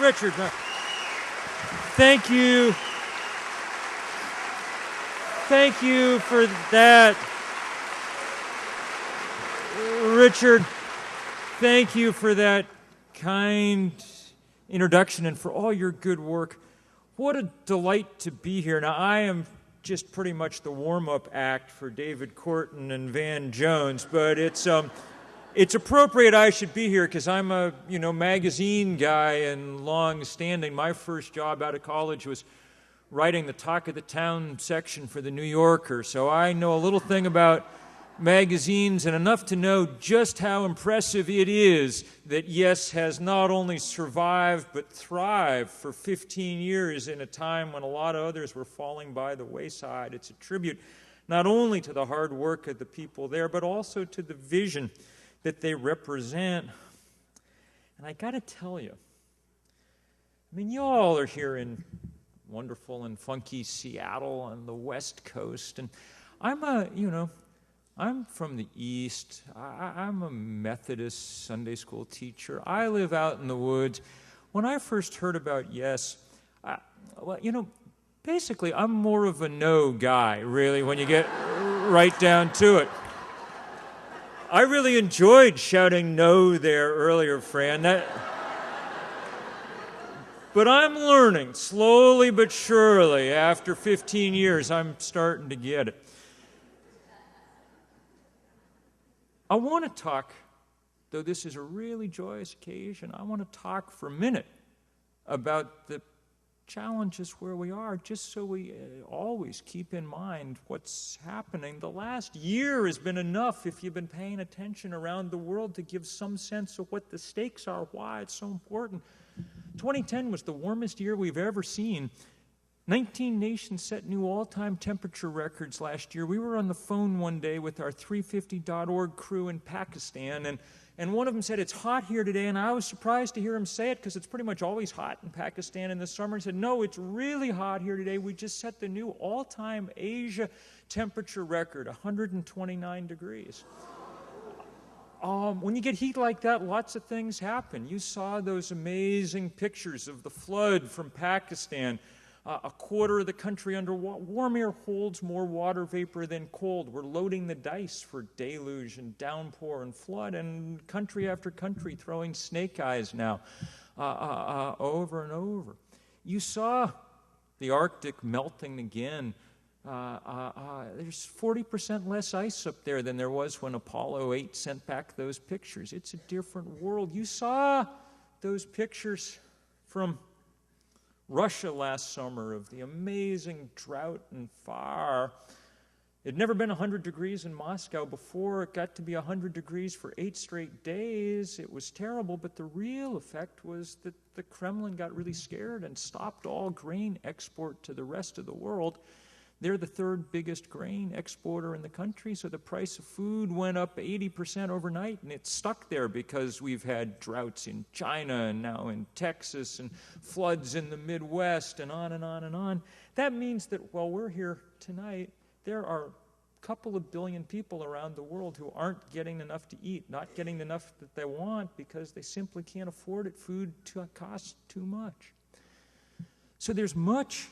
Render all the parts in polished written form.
Richard, thank you. Thank you for that. Richard, thank you for that kind introduction and for all your good work. What a delight to be here. Now, I am just pretty much the warm-up act for David Corton and Van Jones, but it's appropriate I should be here because I'm a magazine guy and long-standing. My first job out of college was writing the Talk of the Town section for the New Yorker, so I know a little thing about magazines and enough to know just how impressive it is that Yes has not only survived but thrived for 15 years in a time when a lot of others were falling by the wayside. It's a tribute not only to the hard work of the people there but also to the vision that they represent. And I got to tell you, I mean, you all are here in wonderful and funky Seattle on the West Coast, and I'm from the East. I'm a Methodist Sunday school teacher. I live out in the woods. When I first heard about Yes, basically I'm more of a no guy, really, when you get right down to it. I really enjoyed shouting no there earlier, Fran. But I'm learning, slowly but surely, after 15 years, I'm starting to get it. I want to talk, though this is a really joyous occasion, I want to talk for a minute about the challenges where we are, just so we always keep in mind what's happening. The last year has been enough, if you've been paying attention around the world, to give some sense of what the stakes are, why it's so important. 2010 was the warmest year we've ever seen. 19 nations set new all-time temperature records last year. We were on the phone one day with our 350.org crew in Pakistan, and one of them said, "It's hot here today," and I was surprised to hear him say it because it's pretty much always hot in Pakistan in the summer. He said, "No, it's really hot here today. We just set the new all-time Asia temperature record, 129 degrees." When you get heat like that, lots of things happen. You saw those amazing pictures of the flood from Pakistan. A quarter of the country underwater. Warm air holds more water vapor than cold. We're loading the dice for deluge and downpour and flood, and country after country throwing snake eyes now over and over. You saw the Arctic melting again. There's 40% less ice up there than there was when Apollo 8 sent back those pictures. It's a different world. You saw those pictures from Russia last summer of the amazing drought and fire. It had never been 100 degrees in Moscow before. It got to be 100 degrees for 8 straight days. It was terrible, but the real effect was that the Kremlin got really scared and stopped all grain export to the rest of the world. They're the third biggest grain exporter in the country, so the price of food went up 80% overnight, and it's stuck there because we've had droughts in China and now in Texas and floods in the Midwest and on and on and on. That means that while we're here tonight, there are a couple of billion people around the world who aren't getting enough to eat, not getting enough that they want because they simply can't afford it. Food costs too much. So there's much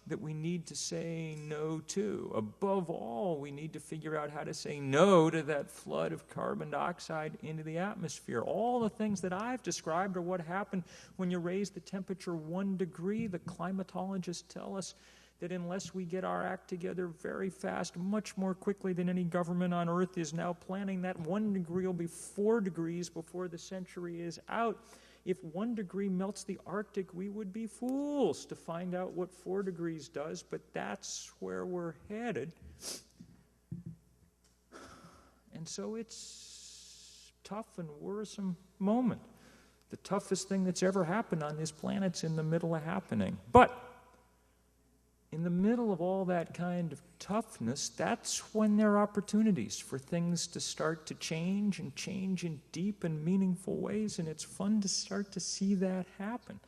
that we need to say no to. Above all, we need to figure out how to say no to that flood of carbon dioxide into the atmosphere. All the things that I've described are what happen when you raise the temperature 1 degree. The climatologists tell us that unless we get our act together very fast, much more quickly than any government on earth is now planning, that 1 degree will be 4 degrees before the century is out. If 1 degree melts the Arctic, we would be fools to find out what 4 degrees does, but that's where we're headed. And so it's a tough and worrisome moment. The toughest thing that's ever happened on this planet's in the middle of happening. But in the middle of all that kind of toughness, that's when there are opportunities for things to start to change and change in deep and meaningful ways, and it's fun to start to see that happen.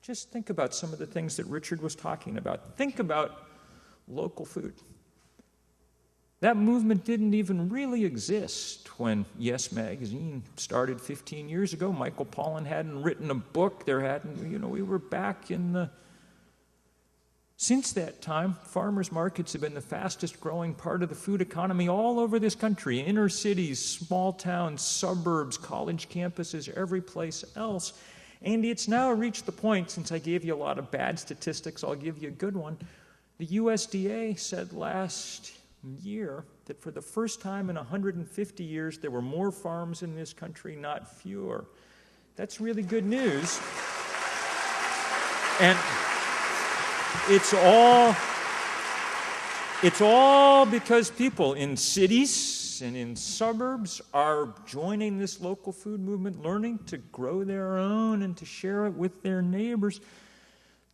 Just think about some of the things that Richard was talking about. Think about local food. That movement didn't even really exist when Yes Magazine started 15 years ago. Michael Pollan hadn't written a book. We were back in the... Since that time, farmers markets have been the fastest growing part of the food economy all over this country. Inner cities, small towns, suburbs, college campuses, every place else. And it's now reached the point, since I gave you a lot of bad statistics, I'll give you a good one. The USDA said last year that for the first time in 150 years, there were more farms in this country, not fewer. That's really good news. And it's all because people in cities and in suburbs are joining this local food movement, learning to grow their own and to share it with their neighbors.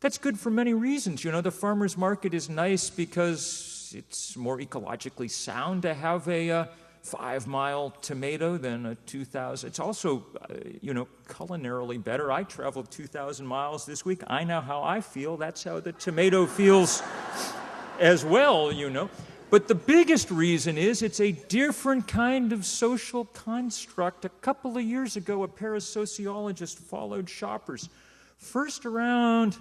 That's good for many reasons. The farmer's market is nice because it's more ecologically sound to have a 5-mile tomato than a 2,000. It's also, culinarily better. I traveled 2,000 miles this week. I know how I feel. That's how the tomato feels as well, But the biggest reason is it's a different kind of social construct. A couple of years ago, a pair of sociologists followed shoppers, first around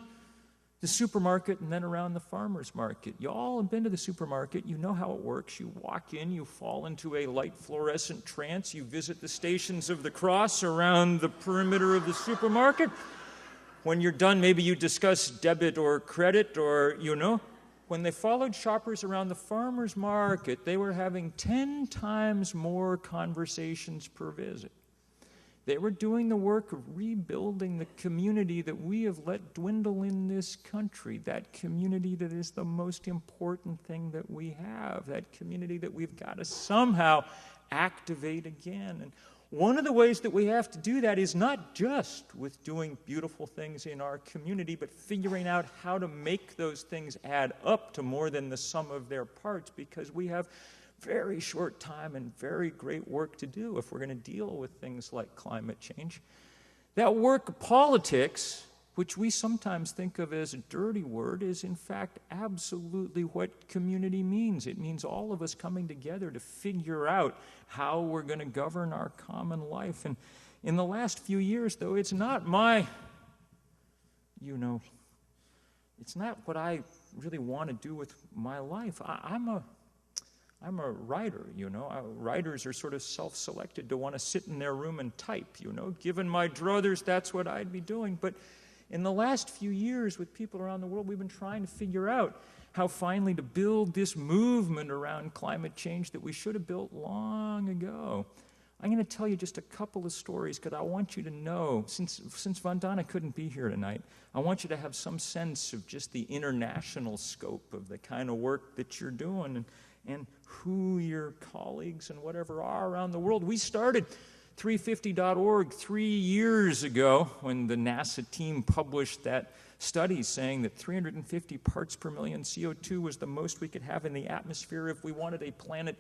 the supermarket and then around the farmer's market. You all have been to the supermarket. You know how it works. You walk in, you fall into a light fluorescent trance. You visit the Stations of the Cross around the perimeter of the supermarket. When you're done, maybe you discuss debit or credit or, When they followed shoppers around the farmer's market, they were having 10 times more conversations per visit. They were doing the work of rebuilding the community that we have let dwindle in this country, that community that is the most important thing that we have, that community that we've got to somehow activate again. And one of the ways that we have to do that is not just with doing beautiful things in our community, but figuring out how to make those things add up to more than the sum of their parts, because we have very short time and very great work to do if we're going to deal with things like climate change. That work of politics, which we sometimes think of as a dirty word, is in fact absolutely what community means. It means all of us coming together to figure out how we're going to govern our common life. And in the last few years, though, it's not it's not what I really want to do with my life. I'm a writer, Writers are sort of self-selected to want to sit in their room and type, Given my druthers, that's what I'd be doing. But in the last few years, with people around the world, we've been trying to figure out how finally to build this movement around climate change that we should have built long ago. I'm going to tell you just a couple of stories because I want you to know, since Vandana couldn't be here tonight, I want you to have some sense of just the international scope of the kind of work that you're doing and who your colleagues and whatever are around the world. We started 350.org 3 years ago when the NASA team published that study saying that 350 parts per million CO2 was the most we could have in the atmosphere if we wanted a planet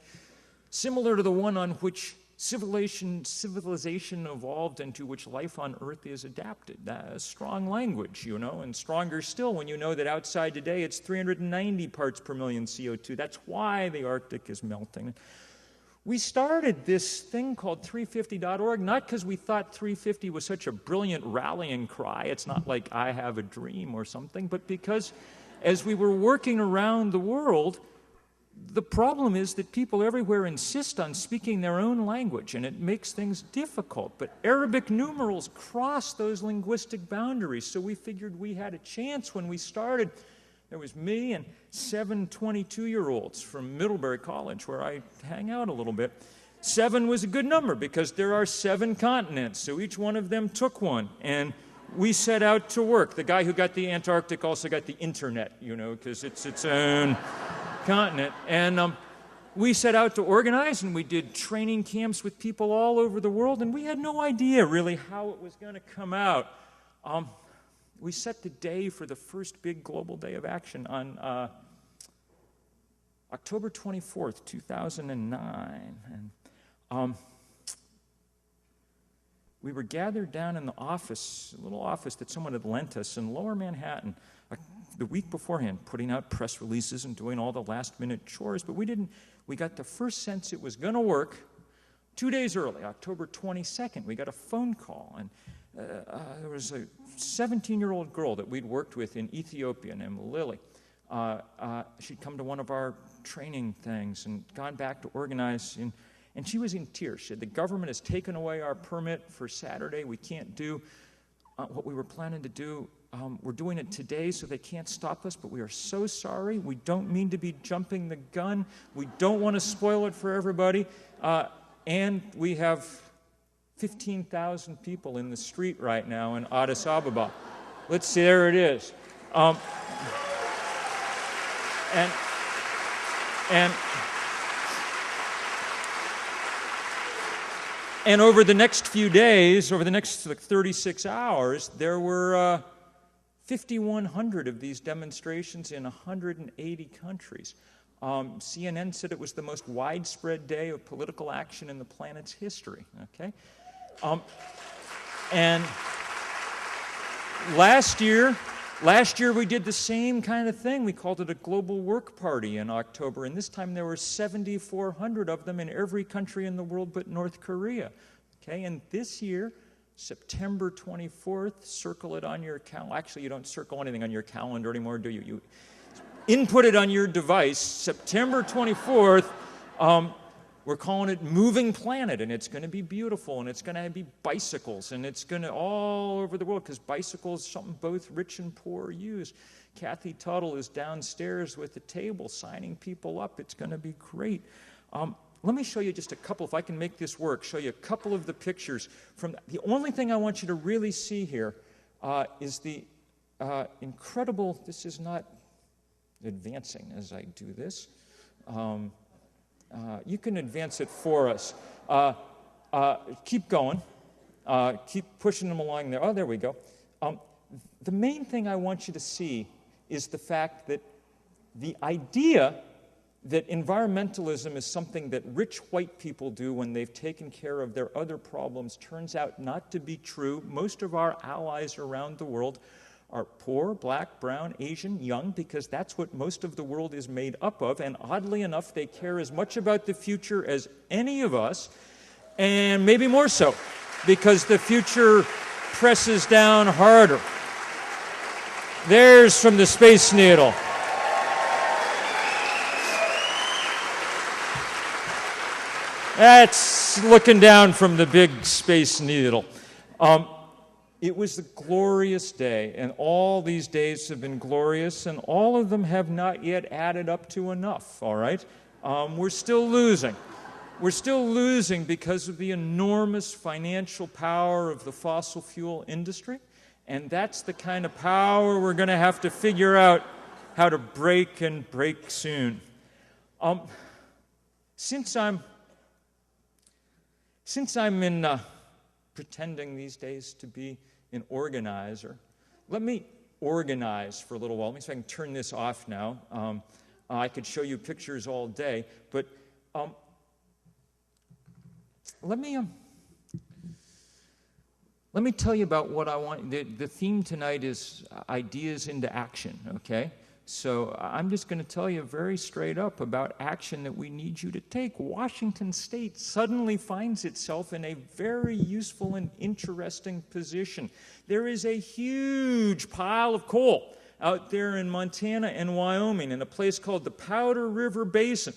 similar to the one on which civilization evolved and to which life on Earth is adapted. Strong language, and stronger still when you know that outside today it's 390 parts per million CO2. That's why the Arctic is melting. We started this thing called 350.org not because we thought 350 was such a brilliant rallying cry. It's not like I have a dream or something, but because as we were working around the world, the problem is that people everywhere insist on speaking their own language, and it makes things difficult. But Arabic numerals cross those linguistic boundaries, so we figured we had a chance when we started. There was me and 7 22-year-olds from Middlebury College, where I hang out a little bit. 7 was a good number because there are 7 continents, so each one of them took one. And we set out to work. The guy who got the Antarctic also got the internet, because it's its own continent. And we set out to organize, and we did training camps with people all over the world, and we had no idea really how it was going to come out. We set the day for the first big global day of action on October 24th, 2009. And we were gathered down in the office, a little office that someone had lent us in Lower Manhattan. A the week beforehand, putting out press releases and doing all the last-minute chores, but we got the first sense it was going to work 2 days early, October 22nd. We got a phone call, and there was a 17-year-old girl that we'd worked with in Ethiopia named Lily. She'd come to one of our training things and gone back to organize, and she was in tears. She said, the government has taken away our permit for Saturday. We can't do what we were planning to do. We're doing it today, so they can't stop us, but we are so sorry. We don't mean to be jumping the gun. We don't want to spoil it for everybody. And we have 15,000 people in the street right now in Addis Ababa. Let's see, there it is. And over the next few days, over the next 36 hours, there were 5,100 of these demonstrations in 180 countries. CNN said it was the most widespread day of political action in the planet's history. Okay, and last year we did the same kind of thing. We called it a global work party in October, and this time there were 7,400 of them in every country in the world but North Korea. Okay, and this year, September 24th, circle it on your calendar. Actually, you don't circle anything on your calendar anymore, do you? You input it on your device. September 24th, we're calling it Moving Planet, and it's going to be beautiful, and it's going to be bicycles, and it's going to all over the world, because bicycles is something both rich and poor use. Kathy Tuttle is downstairs with the table signing people up. It's going to be great. Let me show you just a couple, if I can make this work, show you a couple of the pictures. The only thing I want you to really see here is the incredible, this is not advancing as I do this. You can advance it for us. Keep going. Keep pushing them along there. Oh, there we go. The main thing I want you to see is the fact that the idea that environmentalism is something that rich white people do when they've taken care of their other problems turns out not to be true. Most of our allies around the world are poor, black, brown, Asian, young, because that's what most of the world is made up of, and oddly enough, they care as much about the future as any of us, and maybe more so, because the future presses down harder. There's from the Space Needle. That's looking down from the big Space Needle. It was a glorious day, and all these days have been glorious, and all of them have not yet added up to enough, all right? We're still losing. We're still losing because of the enormous financial power of the fossil fuel industry, and that's the kind of power we're going to have to figure out how to break, and break soon. Since I'm pretending these days to be an organizer, let me organize for a little while. Let me see if I can turn this off now. I could show you pictures all day, but let me tell you about what I want. The theme tonight is ideas into action, okay? So I'm just going to tell you very straight up about action that we need you to take. Washington State suddenly finds itself in a very useful and interesting position. There is a huge pile of coal out there in Montana and Wyoming in a place called the Powder River Basin.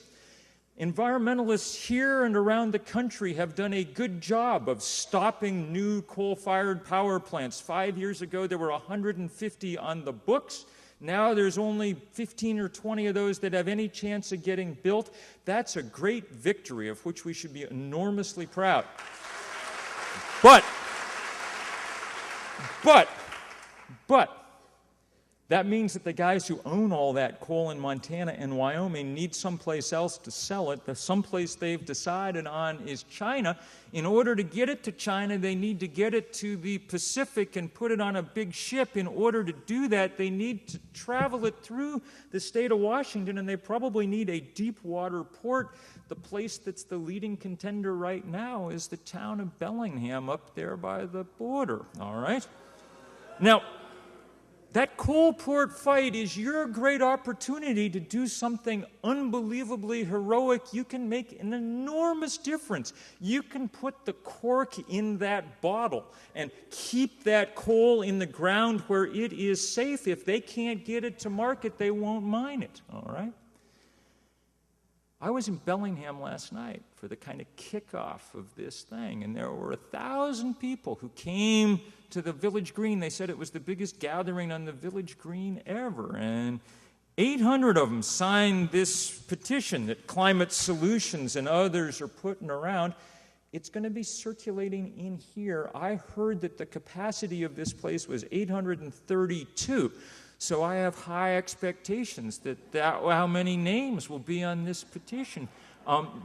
Environmentalists here and around the country have done a good job of stopping new coal-fired power plants. 5 years ago, there were 150 on the books. Now there's only 15 or 20 of those that have any chance of getting built. That's a great victory of which we should be enormously proud. But that means that the guys who own all that coal in Montana and Wyoming need someplace else to sell it. The someplace they've decided on is China. In order to get it to China, they need to get it to the Pacific and put it on a big ship. In order to do that, they need to travel it through the state of Washington, and they probably need a deep water port. The place that's the leading contender right now is the town of Bellingham up there by the border, all right? Now, That coal port fight is your great opportunity to do something unbelievably heroic. You can make an enormous difference. You can put the cork in that bottle and keep that coal in the ground where it is safe. If they can't get it to market, they won't mine it, all right? I was in Bellingham last night for the kind of kickoff of this thing, and there were 1,000 people who came to the Village Green. They said it was the biggest gathering on the Village Green ever, and 800 of them signed this petition that Climate Solutions and others are putting around. It's going to be circulating in here. I heard that the capacity of this place was 832. So I have high expectations that how many names will be on this petition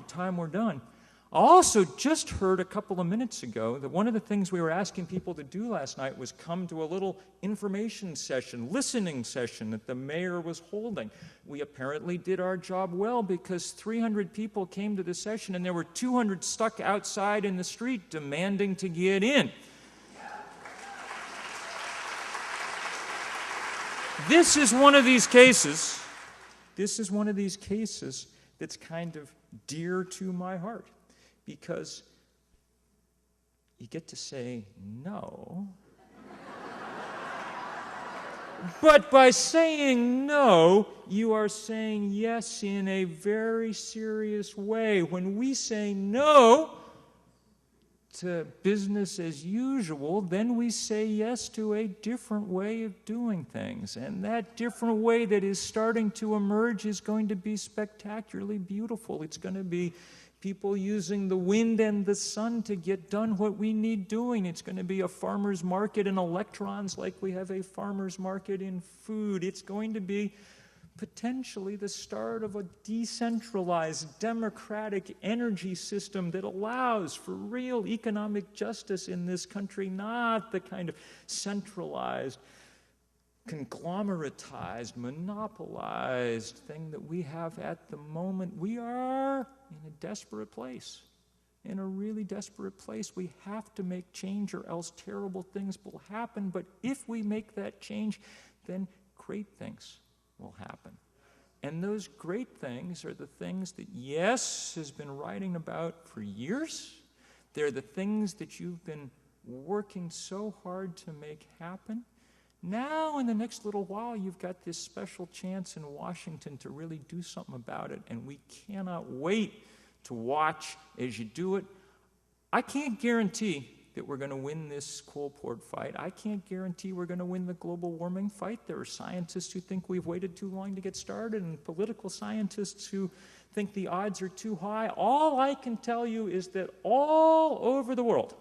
time we're done. I also just heard a couple of minutes ago that one of the things we were asking people to do last night was come to a little information session, listening session that the mayor was holding. We apparently did our job well because 300 people came to the session and there were 200 stuck outside in the street demanding to get in. This is one of these cases that's kind of dear to my heart because you get to say no. But by saying no, you are saying yes in a very serious way. When we say no to business as usual, then we say yes to a different way of doing things. And that different way that is starting to emerge is going to be spectacularly beautiful. It's going to be people using the wind and the sun to get done what we need doing. It's going to be a farmer's market in electrons like we have a farmer's market in food. It's going to be potentially the start of a decentralized, democratic energy system that allows for real economic justice in this country, not the kind of centralized, conglomeratized, monopolized thing that we have at the moment. We are in a desperate place, in a really desperate place. We have to make change or else terrible things will happen. But if we make that change, then great things will happen. And those great things are the things that Yes has been writing about for years. They're the things that you've been working so hard to make happen. Now, in the next little while, you've got this special chance in Washington to really do something about it, and we cannot wait to watch as you do it. I can't guarantee that we're going to win this coal port fight. I can't guarantee we're going to win the global warming fight. There are scientists who think we've waited too long to get started and political scientists who think the odds are too high. All I can tell you is that all over the world,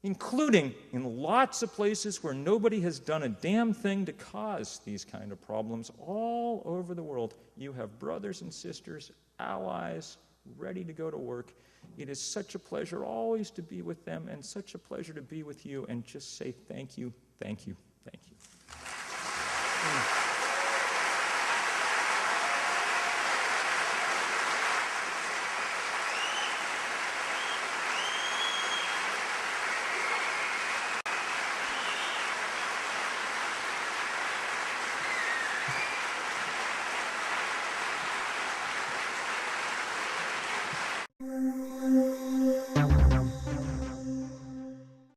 including in lots of places where nobody has done a damn thing to cause these kind of problems, all over the world, you have brothers and sisters, allies, ready to go to work. It is such a pleasure always to be with them and such a pleasure to be with you and just say thank you, thank you.